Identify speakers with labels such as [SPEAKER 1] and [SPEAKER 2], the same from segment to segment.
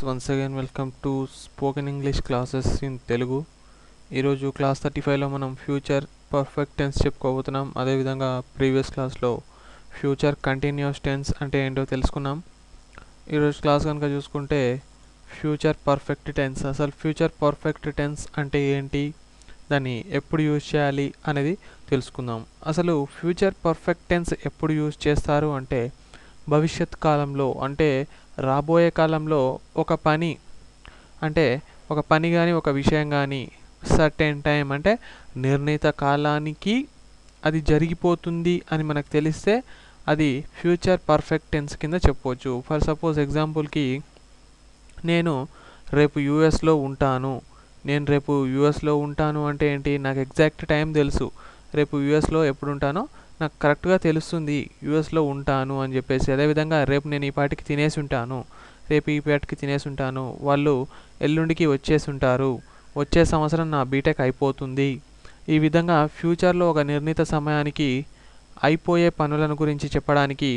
[SPEAKER 1] once again welcome to spoken English classes in Telugu. ఈరోజు class 35లో మనం future perfect tense చెప్పుకోబోతున్నాం. అదేవిధంగా previous క్లాస్లో future continuous tense అంటే ఏంటో తెలుసుకున్నాం. ఈరోజు క్లాస్ కనుక చూసుకుంటే ఫ్యూచర్ పర్ఫెక్ట్ టెన్స్, అసలు ఫ్యూచర్ పర్ఫెక్ట్ టెన్స్ అంటే ఏంటి, దాన్ని ఎప్పుడు యూజ్ చేయాలి అనేది తెలుసుకుందాం. అసలు ఫ్యూచర్ పర్ఫెక్ట్ టెన్స్ ఎప్పుడు యూజ్ చేస్తారు అంటే భవిష్యత్ కాలంలో, అంటే రాబోయే కాలంలో ఒక పని కానీ ఒక విషయం కానీ సర్టెన్ టైం అంటే నిర్ణీత కాలానికి అది జరిగిపోతుంది అని మనకు తెలిస్తే అది ఫ్యూచర్ పర్ఫెక్ట్ టెన్స్ కింద చెప్పవచ్చు. ఫర్ సపోజ్ ఎగ్జాంపుల్కి నేను రేపు యూఎస్లో ఉంటాను అంటే ఏంటి, నాకు ఎగ్జాక్ట్ టైం తెలుసు. రేపు యూఎస్లో ఎప్పుడు ఉంటానో నాకు కరెక్ట్గా తెలుస్తుంది, యూఎస్లో ఉంటాను అని చెప్పేసి. అదేవిధంగా రేపు నేను ఈ పాటికి తినేసి ఉంటాను, వాళ్ళు ఎల్లుండికి వచ్చేసి ఉంటారు, వచ్చే సంవత్సరం నా బీటెక్ అయిపోతుంది. ఈ విధంగా ఫ్యూచర్లో ఒక నిర్ణీత సమయానికి అయిపోయే పనులను గురించి చెప్పడానికి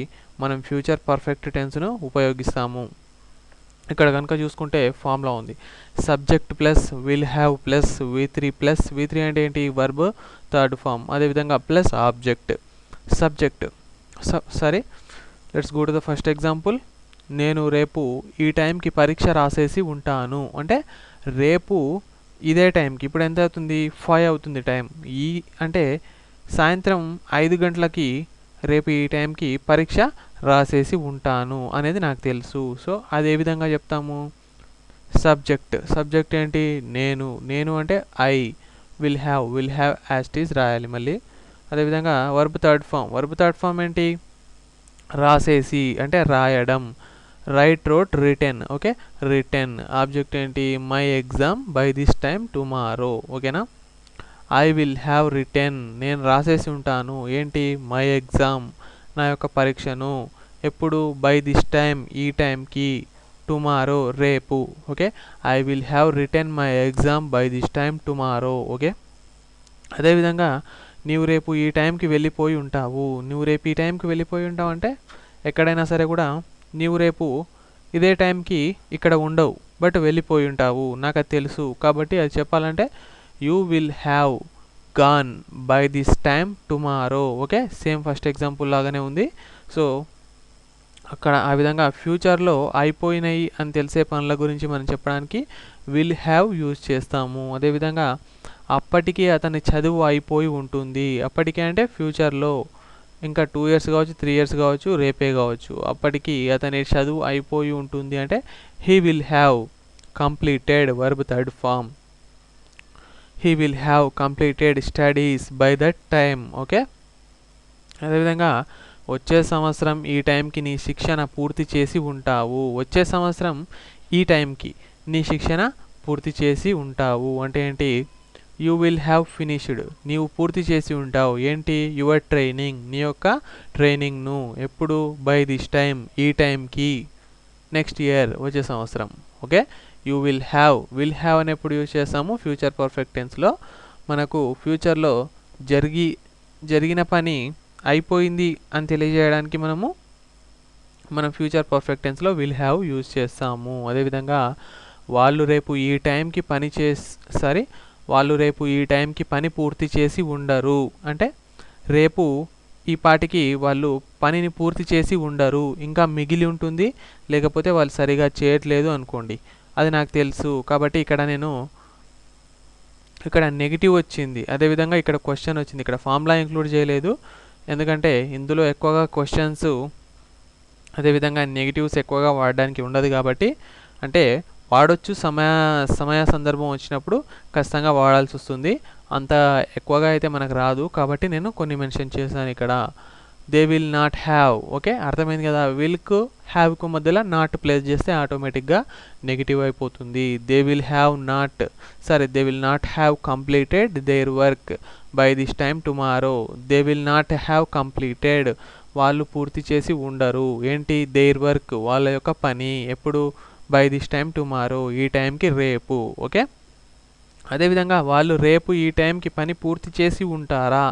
[SPEAKER 1] మనం ఫ్యూచర్ పర్ఫెక్ట్ టెన్స్ను ఉపయోగిస్తాము. ఇక్కడ కనుక చూసుకుంటే ఫార్ములా ఉంది, subject plus will have plus V3 అంటే ఏంటి, వర్బ్ థర్డ్ ఫామ్, అదేవిధంగా ప్లస్ ఆబ్జెక్ట్ సబ్జెక్ట్. సరే, let's go to the first example. నేను రేపు ఈ టైంకి పరీక్ష రాసేసి ఉంటాను అంటే రేపు ఇదే టైంకి, ఇప్పుడు ఎంత అవుతుంది, 5 అవుతుంది టైం, ఈ అంటే సాయంత్రం 5 గంటలకి రేపు ఈ టైంకి పరీక్ష రాసేసి ఉంటాను అనేది నాకు తెలుసు. సో అదే విధంగా చెప్తాము. సబ్జెక్ట్ ఏంటి, నేను అంటే I, will have as it is రాయాలి మళ్ళీ. అదేవిధంగా వర్బ్ థర్డ్ ఫామ్ ఏంటి, రాసేసి అంటే రాయడం, wrote written. Okay, written. Object ఏంటి, my exam by this time tomorrow. ఓకేనా, ఐ విల్ హ్యావ్ రిటెన్, నేను రాసేసి ఉంటాను ఏంటి, మై ఎగ్జామ్ నా యొక్క పరీక్షను, ఎప్పుడు, బై దిస్ టైమ్ ఈ టైంకి, టుమారో రేపు. Okay, I will have written my exam by this time tomorrow. Okay, అదేవిధంగా నీవు రేపు ఈ టైంకి వెళ్ళిపోయి ఉంటావు అంటే ఎక్కడైనా సరే కూడా నీవు రేపు ఇదే టైంకి ఇక్కడ ఉండవు, బట్ వెళ్ళిపోయి ఉంటావు, నాకు అది తెలుసు. కాబట్టి అది చెప్పాలంటే you will have gone by this time tomorrow. Okay, same first example లాగానే ఉంది. సో అక్కడ ఆ విధంగా ఫ్యూచర్లో అయిపోయినాయి అని తెలిసే పనుల గురించి మనం చెప్పడానికి విల్ హ్యావ్ యూజ్ చేస్తాము. అదేవిధంగా అప్పటికి అతని చదువు అయిపోయి ఉంటుంది, అప్పటికే అంటే ఫ్యూచర్లో ఇంకా 2 years కావచ్చు, 3 years కావచ్చు, రేపే కావచ్చు, అప్పటికి అతని చదువు అయిపోయి ఉంటుంది అంటే he will have completed, verb third form, he will have completed studies by that time. Okay, అదేవిధంగా వచ్చే సంవత్సరం ఈ టైంకి నీ శిక్షణ పూర్తి చేసి ఉంటావు, వచ్చే సంవత్సరం ఈ టైంకి నీ శిక్షణ పూర్తి చేసి ఉంటావు అంటే ఏంటి, యూ విల్ హ్యావ్ ఫినిష్డ్, నీవు పూర్తి చేసి ఉంటావు ఏంటి, యువర్ ట్రైనింగ్, నీ యొక్క ట్రైనింగ్ను, ఎప్పుడు, బై దిస్ టైమ్ ఈ టైంకి, నెక్స్ట్ ఇయర్ వచ్చే సంవత్సరం. ఓకే, యూ విల్ హ్యావ్ అని ఎప్పుడు యూజ్ చేస్తాము, ఫ్యూచర్ పర్ఫెక్ట్ టెన్స్లో. మనకు ఫ్యూచర్లో జరిగిన పని అయిపోయింది అని తెలియజేయడానికి మనం ఫ్యూచర్ పర్ఫెక్ట్ టెన్స్లో విల్ హ్యావ్ యూజ్ చేస్తాము. అదేవిధంగా వాళ్ళు రేపు ఈ టైంకి పని పూర్తి చేసి ఉండరు అంటే రేపు ఈ పాటికి వాళ్ళు పనిని పూర్తి చేసి ఉండరు, ఇంకా మిగిలి ఉంటుంది, లేకపోతే వాళ్ళు సరిగా చేయట్లేదు అనుకోండి, అది నాకు తెలుసు. కాబట్టి ఇక్కడ నెగిటివ్ వచ్చింది, అదేవిధంగా ఇక్కడ క్వశ్చన్ వచ్చింది. ఇక్కడ ఫార్ములా ఇంక్లూడ్ చేయలేదు, ఎందుకంటే ఇందులో ఎక్కువగా క్వశ్చన్స్ అదేవిధంగా నెగిటివ్స్ ఎక్కువగా వాడడానికి ఉండదు కాబట్టి, అంటే వాడొచ్చు, సమయ సందర్భం వచ్చినప్పుడు ఖచ్చితంగా వాడాల్సి వస్తుంది, అంత ఎక్కువగా అయితే మనకు రాదు. కాబట్టి నేను కొన్ని మెన్షన్ చేశాను ఇక్కడ. They will not have. Okay, అర్థమైంది కదా, విల్కు హ్యావ్కు మధ్యలో నాట్ ప్లేస్ చేస్తే ఆటోమేటిక్గా నెగిటివ్ అయిపోతుంది. They will not have completed their work by this time tomorrow. They will not have completed, వాళ్ళు పూర్తి చేసి ఉండరు ఏంటి, దేర్ వర్క్ వాళ్ళ యొక్క పని, ఎప్పుడు, బై దిస్ టైమ్ టుమారో ఈ టైంకి రేపు. ఓకే, అదేవిధంగా వాళ్ళు రేపు ఈ టైంకి పని పూర్తి చేసి ఉంటారా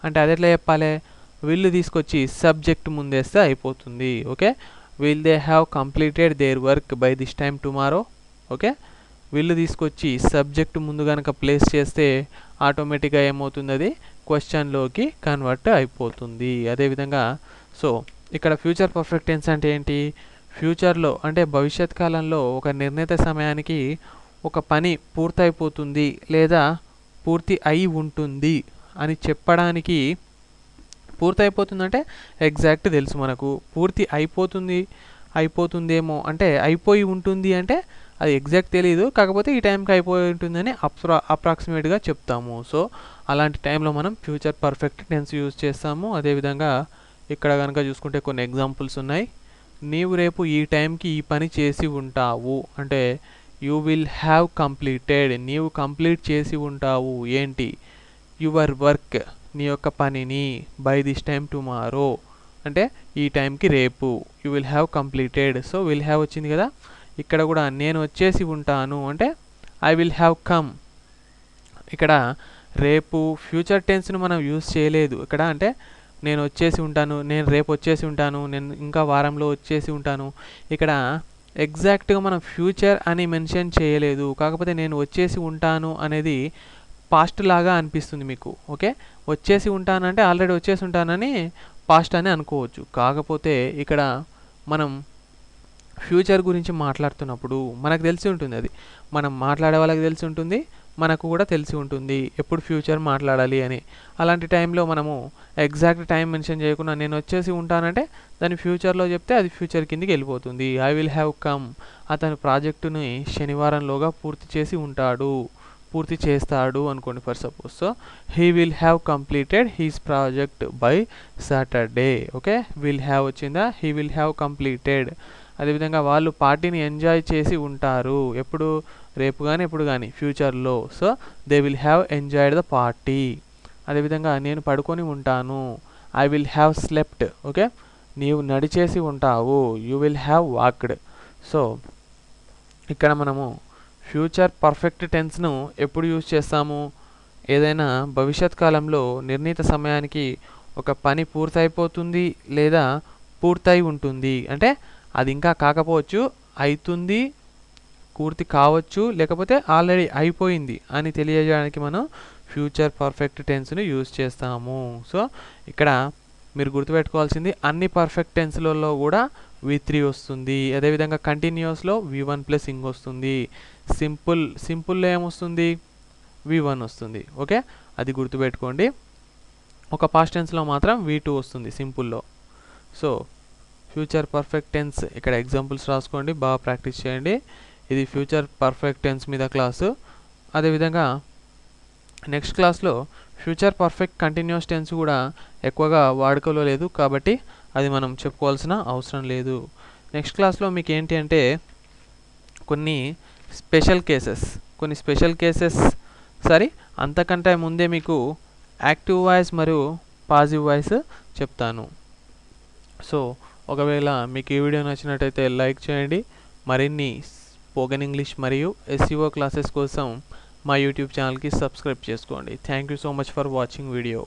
[SPEAKER 1] అంటే అది ఎట్లా చెప్పాలి, విల్లు తీసుకొచ్చి సబ్జెక్ట్ ముందేస్తే అయిపోతుంది. Okay, will they have completed their work by this time tomorrow. Okay, వీళ్ళు తీసుకొచ్చి సబ్జెక్ట్ ముందు కనుక ప్లేస్ చేస్తే ఆటోమేటిక్గా ఏమవుతుంది, అది క్వశ్చన్లోకి కన్వర్ట్ అయిపోతుంది. అదేవిధంగా సో ఇక్కడ ఫ్యూచర్ పర్ఫెక్ట్ టెన్స్ అంటే ఏంటి, ఫ్యూచర్లో అంటే భవిష్యత్ కాలంలో ఒక నిర్ణీత సమయానికి ఒక పని పూర్తయిపోతుంది లేదా పూర్తి అయి ఉంటుంది అని చెప్పడానికి, పూర్తయిపోతుందంటే ఎగ్జాక్ట్ తెలుసు మనకు, పూర్తి అయిపోతుందేమో అంటే అయిపోయి ఉంటుంది అంటే అది ఎగ్జాక్ట్ తెలియదు, కాకపోతే ఈ టైంకి అయిపోయి ఉంటుందని అప్రాక్సిమేట్గా చెప్తాము. సో అలాంటి టైంలో మనం ఫ్యూచర్ పర్ఫెక్ట్ టెన్స్ యూజ్ చేస్తాము. అదేవిధంగా ఇక్కడ కనుక చూసుకుంటే కొన్ని ఎగ్జాంపుల్స్ ఉన్నాయి. నీవు రేపు ఈ టైంకి ఈ పని చేసి ఉంటావు అంటే యూ విల్ హ్యావ్ కంప్లీటెడ్, నీవు కంప్లీట్ చేసి ఉంటావు ఏంటి, యువర్ వర్క్, నీ యొక్క పనిని, బై దిస్ టైమ్ టుమారో అంటే ఈ టైంకి రేపు, you will have completed. So will have వచ్చింది కదా. ఇక్కడ కూడా నేను వచ్చేసి ఉంటాను అంటే ఐ విల్ హ్యావ్ కమ్. ఇక్కడ రేపు ఫ్యూచర్ టెన్స్ను మనం యూజ్ చేయలేదు ఇక్కడ, అంటే నేను వచ్చేసి ఉంటాను, నేను రేపు వచ్చేసి ఉంటాను, నేను ఇంకా వారంలో వచ్చేసి ఉంటాను. ఇక్కడ ఎగ్జాక్ట్గా మనం ఫ్యూచర్ అని మెన్షన్ చేయలేదు, కాకపోతే నేను వచ్చేసి ఉంటాను అనేది పాస్ట్ లాగా అనిపిస్తుంది మీకు. ఓకే, వచ్చేసి ఉంటానంటే ఆల్రెడీ వచ్చేసి ఉంటానని పాస్ట్ అని అనుకోవచ్చు. కాకపోతే ఇక్కడ మనం ఫ్యూచర్ గురించి మాట్లాడుతున్నప్పుడు మనకు తెలిసి ఉంటుంది, అది మనం మాట్లాడే వాళ్ళకి తెలిసి ఉంటుంది, మనకు కూడా తెలిసి ఉంటుంది ఎప్పుడు ఫ్యూచర్ మాట్లాడాలి అని. అలాంటి టైంలో మనము ఎగ్జాక్ట్ టైం మెన్షన్ చేయకుండా నేను వచ్చేసి ఉంటానంటే దాన్ని ఫ్యూచర్లో చెప్తే అది ఫ్యూచర్ కిందికి వెళ్ళిపోతుంది. ఐ విల్ హ్యావ్ కమ్, అతని ప్రాజెక్టుని శనివారంలోగా పూర్తి చేస్తాడు అనుకోండి for suppose. So he will have completed he's project by Saturday. Okay, will have వచ్చిందా, హీ విల్ హ్యావ్ కంప్లీటెడ్. అదేవిధంగా వాళ్ళు పార్టీని ఎంజాయ్ చేసి ఉంటారు, ఎప్పుడు, రేపు కానీ ఎప్పుడు కానీ ఫ్యూచర్లో. So they will have enjoyed the party. అదేవిధంగా నేను పడుకొని ఉంటాను, I will have slept. Okay, నీవు నడిచేసి ఉంటావు, you will have walked. So ఇక్కడ మనము ఫ్యూచర్ పర్ఫెక్ట్ టెన్స్ను ఎప్పుడు యూజ్ చేస్తాము, ఏదైనా భవిష్యత్ కాలంలో నిర్ణీత సమయానికి ఒక పని పూర్తయిపోతుంది లేదా పూర్తయి ఉంటుంది అంటే అది ఇంకా కాకపోవచ్చు, అవుతుంది, పూర్తి కావచ్చు, లేకపోతే ఆల్రెడీ అయిపోయింది అని తెలియజేయడానికి మనం ఫ్యూచర్ పర్ఫెక్ట్ టెన్స్ని యూజ్ చేస్తాము. సో ఇక్కడ మీరు గుర్తుపెట్టుకోవాల్సింది అన్ని పర్ఫెక్ట్ టెన్స్లలో కూడా V3 వస్తుంది. అదేవిధంగా కంటిన్యూస్లో V1 ప్లస్ ఇంగ్ వస్తుంది. సింపుల్లో ఏమొస్తుంది, V1 వస్తుంది. ఓకే, అది గుర్తుపెట్టుకోండి. ఒక పాస్ట్ టెన్స్లో మాత్రం V2 వస్తుంది సింపుల్లో. సో ఫ్యూచర్ పర్ఫెక్ట్ టెన్స్ ఇక్కడ ఎగ్జాంపుల్స్ రాసుకోండి, బాగా ప్రాక్టీస్ చేయండి. ఇది ఫ్యూచర్ పర్ఫెక్ట్ టెన్స్ మీద క్లాసు. అదేవిధంగా నెక్స్ట్ క్లాస్లో ఫ్యూచర్ పర్ఫెక్ట్ కంటిన్యూస్ టెన్స్ కూడా ఎక్కువగా వాడుకలో లేదు కాబట్టి అది మనం చెప్పుకోవాల్సిన అవసరం లేదు. నెక్స్ట్ క్లాస్లో మీకు ఏంటి అంటే కొన్ని స్పెషల్ కేసెస్ అంతకంటే ముందే మీకు యాక్టివ్ వాయిస్ మరియు పాజిటివ్ వాయిస్ చెప్తాను. సో ఒకవేళ మీకు ఈ వీడియో నచ్చినట్టయితే లైక్ చేయండి. మరిన్ని స్పోకెన్ ఇంగ్లీష్ మరియు SEO క్లాసెస్ కోసం మా యూట్యూబ్ ఛానల్కి సబ్స్క్రైబ్ చేసుకోండి. Thank you so much for watching video.